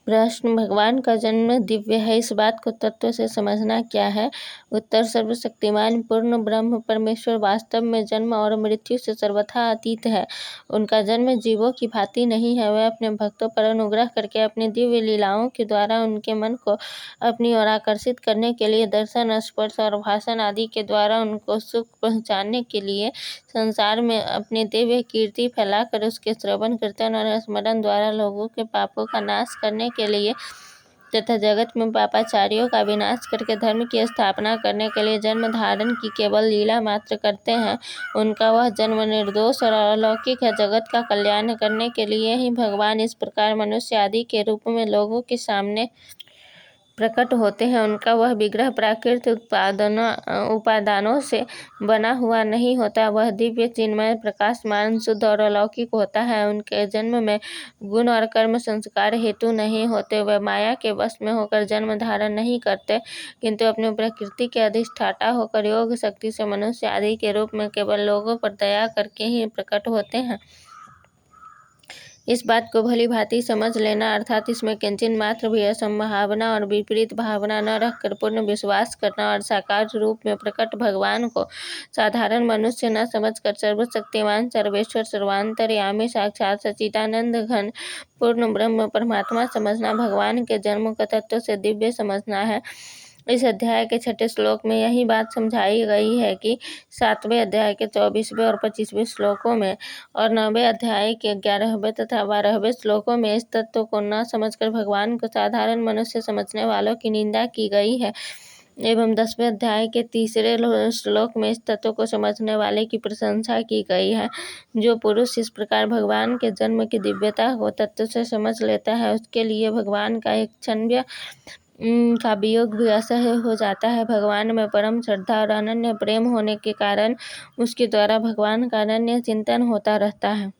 प्रश्न: भगवान का जन्म दिव्य है, इस बात को तत्व से समझना क्या है? उत्तर: सर्वशक्तिमान पूर्ण ब्रह्म परमेश्वर वास्तव में जन्म और मृत्यु से सर्वथा अतीत है। उनका जन्म जीवों की भांति नहीं है। वे अपने भक्तों पर अनुग्रह करके अपनी दिव्य लीलाओं के द्वारा उनके मन को अपनी ओर आकर्षित करने के लिए, दर्शन, स्पर्श और भाषण आदि के द्वारा उनको सुख पहुँचाने के लिए, संसार में अपनी दिव्य कीर्ति फैलाकर उसके श्रवण, कीर्तन और स्मरण द्वारा लोगों के पापों का नाश करने के लिए तथा जगत में पापाचारियों का विनाश करके धर्म की स्थापना करने के लिए जन्म धारण की केवल लीला मात्र करते हैं। उनका वह जन्म निर्दोष और अलौकिक है। जगत का कल्याण करने के लिए ही भगवान इस प्रकार मनुष्य आदि के रूप में लोगों के सामने प्रकट होते हैं। उनका वह विग्रह प्राकृतिक उपादानों से बना हुआ नहीं होता। वह दिव्य, चिन्मय, प्रकाशमान, शुद्ध और अलौकिक होता है। उनके जन्म में गुण और कर्म संस्कार हेतु नहीं होते। वे माया के वश में होकर जन्म धारण नहीं करते, किंतु अपनी प्रकृति के अधिष्ठाता होकर योग शक्ति से मनुष्य आदि के रूप में केवल लोगों पर दया करके ही प्रकट होते हैं। इस बात को भली भांति समझ लेना, अर्थात इसमें किंचित मात्र भी असंभावना और विपरीत भावना न रखकर पूर्ण विश्वास करना और साकार रूप में प्रकट भगवान को साधारण मनुष्य न समझकर सर्वशक्तिमान, सर्वेश्वर, सर्वांतर्यामी, साक्षात सच्चिदानंद घन पूर्ण ब्रह्म परमात्मा समझना, भगवान के जन्म को तत्व से दिव्य समझना है। इस अध्याय के 6ठे श्लोक में यही बात समझाई गई है कि 7वें अध्याय के 24वें और 25वें श्लोकों में और 9वें अध्याय के 11वें तथा 12वें श्लोकों में इस तत्व को न समझकर भगवान को साधारण मनुष्य समझने वालों की निंदा की गई है, एवं 10वें अध्याय के 3रे श्लोक में इस तत्व को समझने वाले की प्रशंसा की गई है। जो पुरुष इस प्रकार भगवान के जन्म की दिव्यता को तत्व से समझ लेता है, उसके लिए भगवान का एक क्षण का वियोग भी असह्य हो जाता है। भगवान में परम श्रद्धा और अनन्य प्रेम होने के कारण उसके द्वारा भगवान का अनन्य चिंतन होता रहता है।